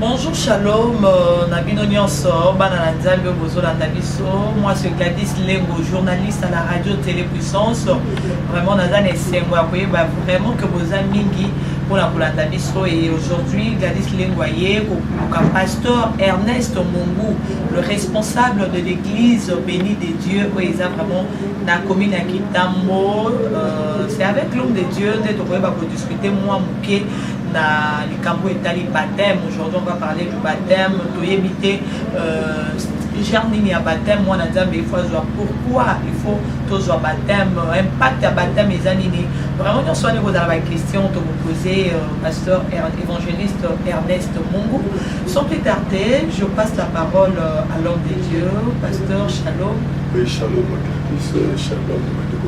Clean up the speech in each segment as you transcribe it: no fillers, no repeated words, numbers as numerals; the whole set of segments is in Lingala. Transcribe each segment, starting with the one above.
Bonjour, shalom, Nabino Nyonso, Banana Nzambe, Bozolanda Biso. Moi, c'est Gladys Lengo, journaliste à la radio Télépuissance. Vraiment, Nazan et Sengo, vraiment que vous avez mingi pour la Bolanda Biso. Et aujourd'hui, Gladys Lengo, pasteur Ernest Mungu, le responsable de l'église bénie de Dieu, où ils ont vraiment la commune à Kitambo. C'est avec l'homme de Dieu, on va discuter, moi, mon pied. Le Cambo est allé baptême. Aujourd'hui, on va parler du baptême. Tu éviter Jarnini à baptême. Moi, il faut pourquoi il faut tous un baptême, impact à baptême et zanini. Vraiment, on soit niveau dans la question de vous poser, pasteur évangéliste Ernest Mungu. Sans plus tarder, je passe la parole à l'homme de Dieu, pasteur Shalom. Oui, Shalom, Shalom.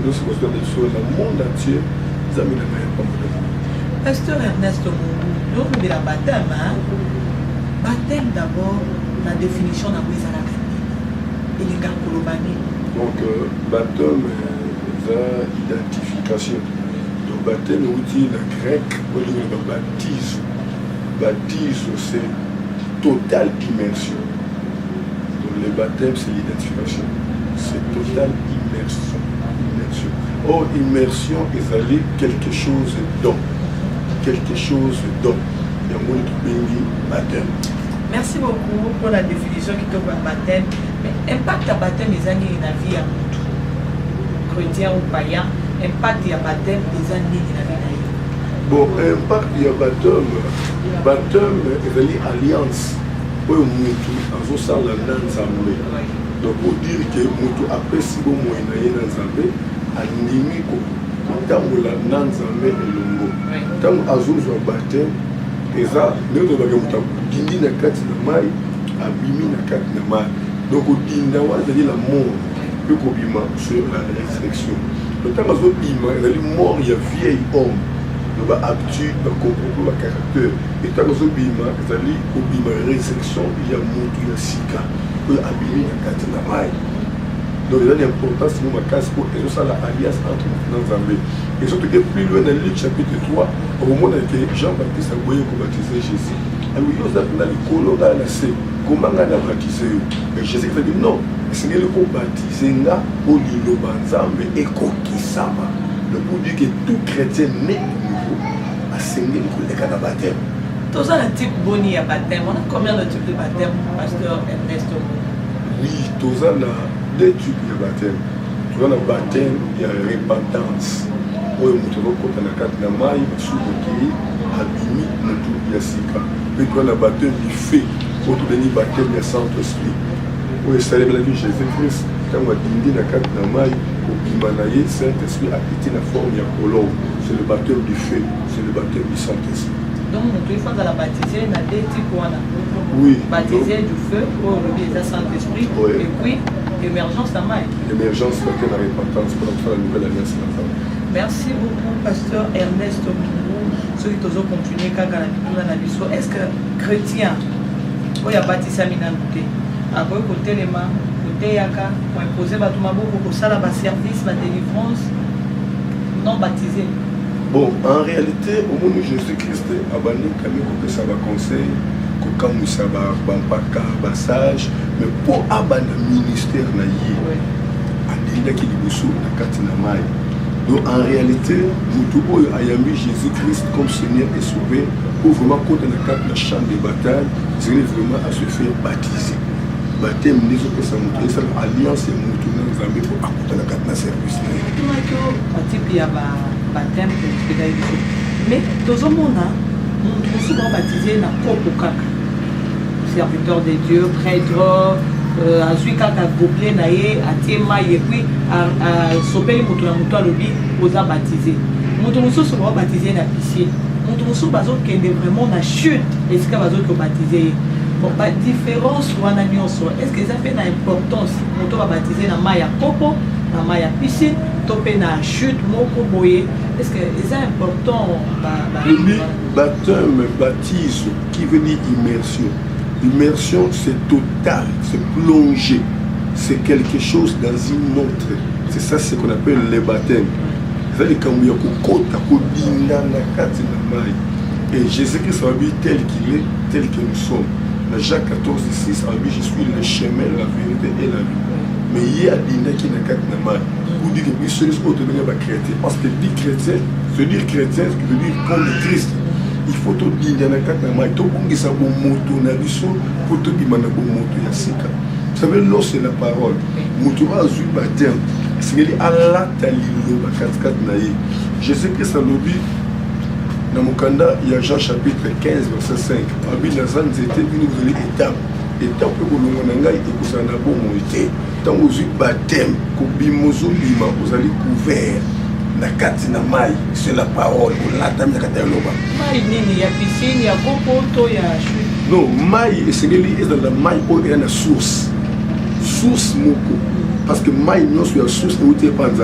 Nous sommes dans le monde entier. Nous avons Pasteur Ernest Mungu, donc de la baptême, baptême d'abord, la définition de la et les gars kolobani. Donc, baptême, c'est l'identification. Donc, baptême, on dit le grec, on dit le baptise. Baptise, c'est totale immersion. Donc, le baptême, c'est l'identification. C'est totale immersion. Or, immersion, c'est quelque chose dans. Quelque chose d'homme. Merci beaucoup pour la définition qui te voit baptême. Mais impact à baptême les années dans la vie à tout. Chrétien ou païen, impact à baptême les années dans la vie. Bon, impact à baptême, baptême est une alliance. Pour nous, ça la Nzambe. Donc pour dire que nous après si bon moyen na Nzambe, animiko. Tango la Nzambe elongo. Tango azozwa baptême eza ndoto bakamuta dindi na kati na mai abimi na kati na mai. Donc dinda wana c'est la mort pe ko bima sur la résurrection. Le tango azobima ezali mort ya vieil homme. Donc ba habitude, ba comportement, ba caractère. Et tango azobima ezali ko bima résurrection ya mutu ya sika. Ko abimi na kati na mai. Donc il y a une importance pour ma casse pour que ça l'alliance entre nous Nzambe. Et surtout que plus loin dans Luc chapitre 3, au moment où Jean-Baptiste a voulu baptiser Jésus, alors il a dit dans le c'est comment on a baptisé. Et Jésus a dit non, c'est que le baptiser là au Lilo Nzambe et Kokisama. Le pour dire que tout chrétien né de nouveau a saigné le cas de baptême. Tout ça un type boni à baptême. On a combien de types de baptême, pasteur Ernest? Oui, tout ça là. Deux types de baptême. Tu as le baptême, il y a la repentance. Où il y a un kati na mai, soukouki, abimi, mutu yasika. Puis tu as le baptême du feu. Où tu as le baptême du Saint-Esprit. Où il célèbre la vie de Jésus-Christ. Quand on a dindi na kati na mai, au Bimanaye, Saint-Esprit a quitté la forme de colombe. C'est le baptême du feu. C'est le baptême du Saint-Esprit. Donc, une fois dans la baptisée, il y a deux types. Oui. Baptisé du feu, pour le Saint-Esprit. Oui. Et puis, l'émergence à maille. L'émergence, c'est la repentance pour faire la nouvelle alliance. Merci beaucoup, pasteur Ernest Mungu. Ceux qui ont continué quand est-ce que chrétien, il y a baptisé à Minanouté, après côté les mains, côté Yaka, pour imposer pour ça la service, la délivrance, non baptisé. Bon, en réalité, au moment où Jésus-Christ a banni Camille, ça va conseil. Quand nous savons que passage, mais pour avoir un ministère, donc en réalité, nous avons mis Jésus-Christ comme Seigneur et Sauveur pour vraiment compter dans le champ de bataille, c'est vraiment à se faire baptiser. Baptême, nous avons montré ça, l'alliance et nous avons mis pour accompagner dans le service. Mais dans ce monde, nous sommes souvent baptisés dans le propre serviteur de Dieu, prêtre, azui kaka gobelet na ye atie mai et puis asopeli moto na moto alobi oza baptisé. Moto mosusu ba baptisé na piscine. Moto mosusu bazokende vraiment na chute esika bazoki baptisé. Bon, différence wana nyonso. Est-ce que ça fait une importance moto ba baptisé na mai ya kopo na mai ya piscine to pe na chute moko boye. Est-ce que c'est important baptême, baptise qui veut dire immersion. Immersion c'est total, c'est plongé, c'est quelque chose dans une autre. C'est ça ce qu'on appelle le baptême. C'est-à-dire quand il y a kokota kodinga na kati na mai. Et Jésus-Christ a dit tel qu'il est, tel que nous sommes. Dans Jacques 14:6 a dit je suis le chemin, la vérité et la vie. Mais il y a des gens qui n'ont pas de mal. Pour dire que les choses sont chrétiens. Parce que dire chrétien, se dire chrétien, ce qui veut dire comme Christ. Il faut te dire qu'il y a des gens qui n'ont pas de moto, pour te dire qu'il y a des moto. Vous savez, l'eau c'est la parole. Moto a eu baptême. C'est que Allah t'a dit, Jésus-Christ a dit, dans mon candidat, il y a Jean chapitre 15, verset 5. Abi Nazan, c'était une nouvelle étape. Étape que vous avez dit que vous avez été. Tant que vous avez baptême, que vous avez couvert. Na kati na mai, c'est la parole. Mai nini ya piscine, ya kopoto, ya chute. Non, mai, c'est dans la mai où il y a une source. Source moko. Parce que mai, nous sommes la source où il y a pas de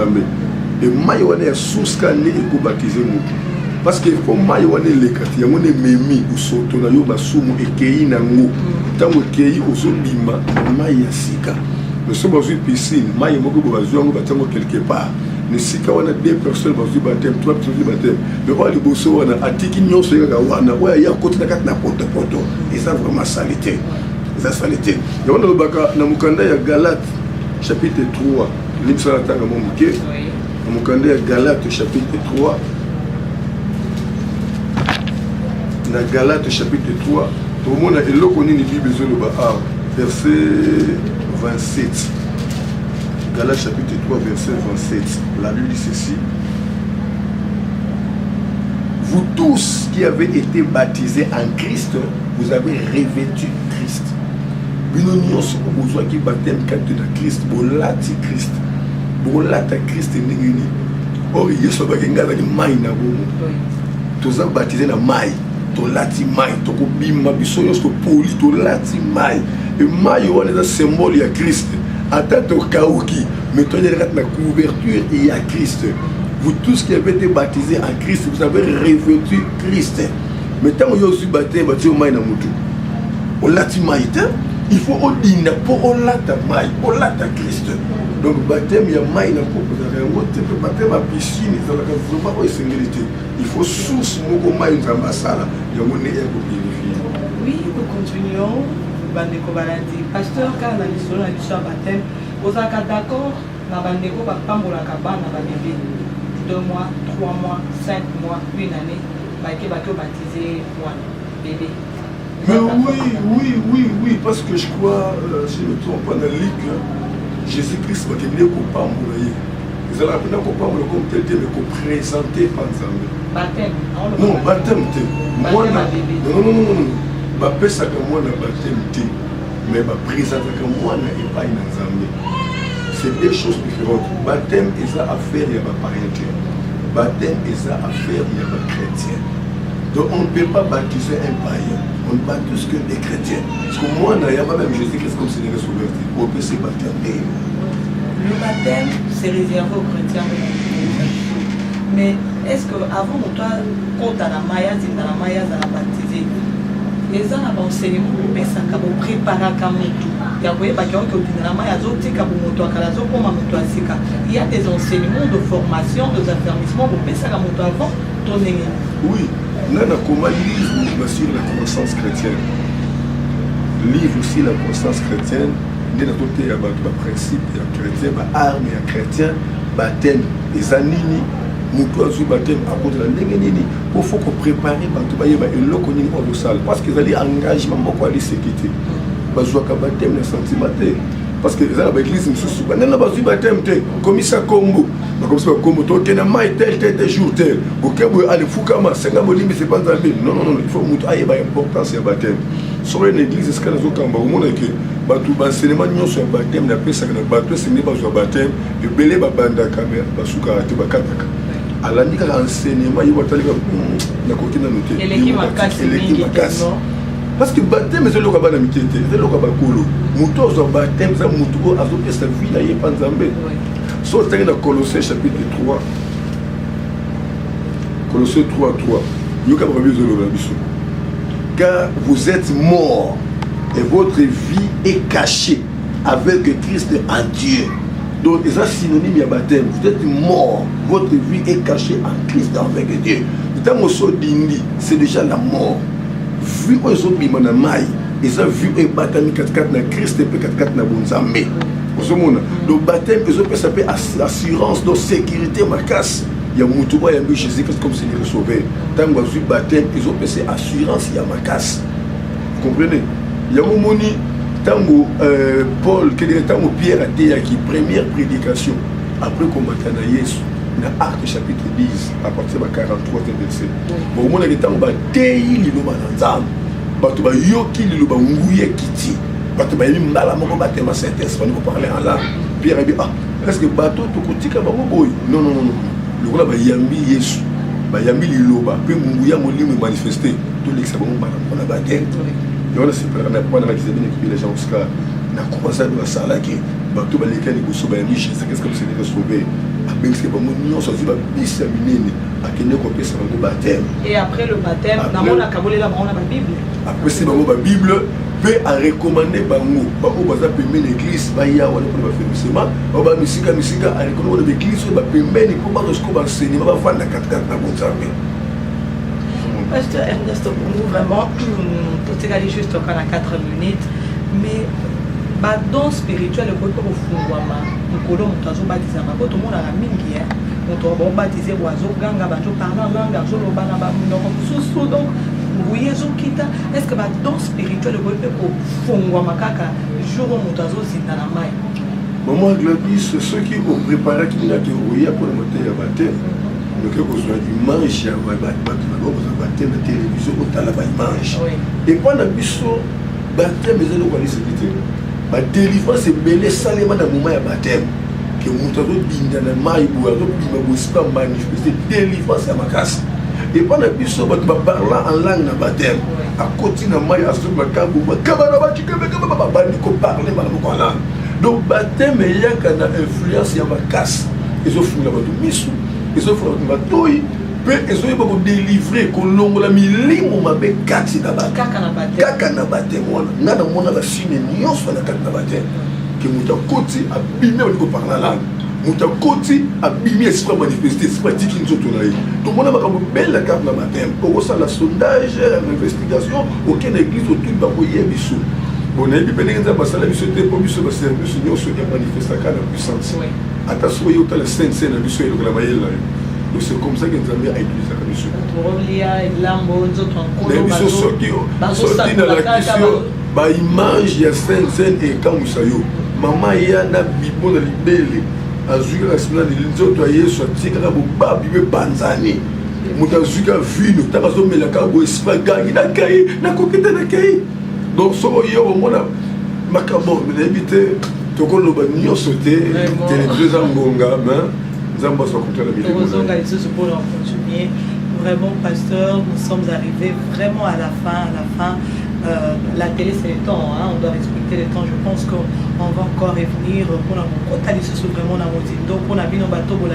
et mai, on est la source quand il est baptisé moko. Parce que faut mai, on est les quartiers, on est memi, ou soto, na yo basumu, et kei na ngo. Tant que kei, au zobima, mai ya sika. Nous sommes dans une piscine, mai, moko, bazuango, batango quelque part. Mais si on a deux personnes qui ont baptême, trois personnes qui ont baptême, mais on a des bossos, on a atiki nyon sur le wana, ouais, il y a un côté de la porte. Et ça vraiment salité. Ça salité. Et on a le baka, dans Mukanda, il y a Galate, chapitre 3. L'imsa la tanga mon mouké. Dans Mukanda, il y a Galate, chapitre 3. Dans Galate, chapitre 3. Tout le monde a éloigné les Bibles de Baha, verset 27. Galates chapitre 3, verset 27. La Bible dit ceci. Vous tous qui avez été baptisés en Christ, vous avez revêtu Christ. Nous avons besoin qui baptême de Christ, bolati Christ. Bolata Christ ningini. Or, il y a ce qui est maï na bomo. Tous ont baptisé na maï. To lati maï. To ko bima biso yosko poli. To lati maï. Et maï, on est un symbole de Christ. Attends au Kaouki, mettons la couverture et à Christ. Vous tous qui avez été baptisés en Christ, vous avez revêtu Christ. Maintenant, vous avez baptisé au Maï Namutu. Au Latimaïta, il faut au Dina pour au Latamaï, au Lata Christ. Donc, baptême, il y a Maï Namutu, baptême à piscine, il faut source Moko Maï Nzambasala, il y a mon nez pour vérifier. Oui, nous continuons. Bandeko balandi pasteur car na lisolo na biso baptême ozaka d'accord na bandeko bapambolaka bana ba bébé 2 mois 3 mois 5 mois une année baki baptisé moi bébé. Mais oui, parce que je crois, si je ne me trompe pas, dans le livre, Jésus-Christ va tenir au pamboulaye. Ils allaient apprendre au pamboulaye comme tel, mais qu'on présentait par exemple. Baptême. Non, baptême. Moi, non. Bapesa que moi na baptême, mais présenter que moi na épagne dans Zambie. C'est deux choses différentes. Baptême est à faire, il y a pas parenté. Baptême est à faire, il y a pas chrétien. Donc on ne peut pas baptiser un païen. On ne baptise que des chrétiens. Parce que moi, il n'y a pas même Jésus-Christ comme Seigneur Sauverti. On peut se baptêmer. Le baptême, c'est réservé aux chrétiens. Mais est-ce qu'avant, toi, quand tu as la Maya, tu as la Maya, tu as baptisé. Les gens ont enseignement pour préparer à Kamutu. Il y a des il y a des enseignements de formation, de affermissement pour faire à moto avant ton ennemi. Oui, on a comment livre sur la croissance chrétienne. Livre aussi la croissance chrétienne. Il y a des principes chrétiens, des armes chrétiens, baptême, des anini. Nous avons baptême à cause de la néganénie. Il faut préparer le salle. Parce qu'ils ont un engagement pour aller se quitter. Ils ont un baptême de sentiment. Parce que l'église me soucie. Ils ont un baptême comme ça Congo. Comme ça Congo. Donc il y a tel jour tel. Au cas où il y a des Fukama, c'est pas Zambie. Non, il faut que il y ait une importance du baptême. Sur une église, c'est ce qu'on a dit. Au monde que l'enseignement sur le baptême, c'est que le baptême, c'est le baptême. Le belé va banda caméra, basuka kataka. Alors, il y a un enseignement, il y a un côté de noter. Parce que le baptême, c'est le baptême de c'est le baptême. Le baptême, c'est le baptême, c'est le baptême. So c'est dans Colossiens chapitre 3. Colossiens 3, 3. Car vous êtes morts et votre vie est cachée avec Christ en Dieu. Donc, c'est synonyme de baptême. Vous êtes mort, votre vie est cachée en Christ avec Dieu. C'est déjà la mort. Vu aux autres bimanamai, ils ont vu un baptême 4-4 dans Christ et 4-4 dans Bonzamé. Donc, baptême, ils ont fait assurance de sécurité, ma casse. Il y a Moutouba, il y a Jésus-Christ comme Seigneur et Sauveur. Tant que vous baptême, ils ont fait assurance, il y a ma casse. Vous comprenez? Il y a Momoni, tant que Paul, tant que Pierre a été qui première prédication, après qu'on m'a dit Jésus, dans Actes chapitre 10, à partir de 43 verset. Bon, on a dit tant que Téi Liloba Nanzam, Batuba Yoki Liloba Ngouye Kiti, Batuba Limbala Moko Batema Saint-Esprit, on va parler en langue. Pierre a dit, ah, est-ce que bateau tout côté comme boy? Non, non, non, non. Le gars va yambi Yesu, va yambi Liloba, puis Ngouya Molim manifester, tout l'examen on a battu. Et on a séparé la première qui s'est bien équipé les gens jusqu'à la croisade de la salle qui bateau va lesquels ils sont bien riches, c'est qu'est-ce que c'est de sauver. Avec ce que nous sommes bis à minine, à qui nous comptons sur le baptême. Et après le baptême, on a kabolé la Bible. Après c'est la Bible. Peut à recommander bango bango baza pembeni l'église ba ya wala pour ba félicement ba misika à recommander l'église ba pembeni pour ba jusqu'au enseignement ba fanda 4-4 na bonzambe. Pasteur Ernesto Bongo, vraiment tout est allé juste encore à 4 minutes, mais ba don spirituel ko ko fungwama mukolo mutazo baptiser ba tout le monde a mingi hein on va baptiser oiseau ganga ba to parler langue zo lo bana ba ndoko susu donc oui, est-ce que le don spirituel est kaka jour où mutazo zina na mai? Maman Gladys, ceux qui ont préparé qui n'a que rouillé pour le monter à baptême, le que vous soyez dimanche à baptême de télévision au talaba dimanche. Et pendant biso baptême ils ont quoi sécurité. Ba délivrance c'est belé salement dans moment à baptême que mutazo binda na mai boazo bima bospa manifester délivrance à ma casse. Et pendant que nous parlons en langue de baptême, à côté de moi, à ce moment-là, donc, baptême, il y a une influence, il y a une casse. Ils ont fait la baptême, ils ont fait la baptême, ils ont délivré, qu'on l'a mis l'immouma, mais kati na baptême. Kaka na baptême, on a la signe, nous sommes la baptême. Que nous avons côté, à bimer, on parle la langue. Mouta côté abîmé esprit manifesté esprit dit qu'ils sont là tout le monde a une belle carte dans baptême au sein la sondage l'investigation aucune église autour de bakoyer biso bon et puis pendant que ça la biso était pour biso service nous se manifeste à la puissance attention il y a la sainte na biso et la mayel là donc c'est comme ça que nous avons utilisé la biso Rolia et Lambo d'autres encore biso sorti dans la question ba image ya sainte et quand musayo maman ya na bibo na libele azuka kasina de nzoto Yesu atikaka bobabi be banzani mutazuka vino takazo melaka bo espa gangi na kai na kokete na kai donc so yo mona makabo de éviter to ko lo ba nyo sauter télévision ngonga mais nzamba so côté la vidéo ngonga ici pour continuer vraiment pasteur nous sommes arrivés vraiment à la fin. La télé c'est le temps, hein? On doit respecter le temps. Je pense qu'on va encore revenir pour la vraiment on a vu nos bateaux on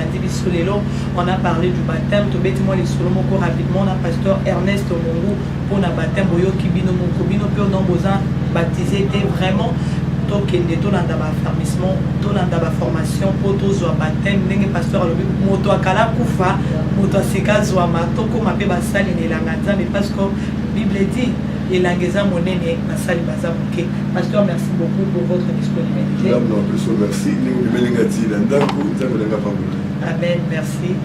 a parlé du baptême. Tout bêtement les solomon rapidement on a pasteur Ernest Mongo pour la baptême boyo kibino mokobino puis on a besoin baptisé vraiment donc il est tout dans la formation tout dans la formation pour tous au baptême n'engé pasteur le moto akala kufa moto sika zwa matoko mabe basali ne la nganza mais parce que Bible dit et l'angeza monene na sali baza muke. Pasteur, merci beaucoup pour votre disponibilité. Merci. Amen, merci.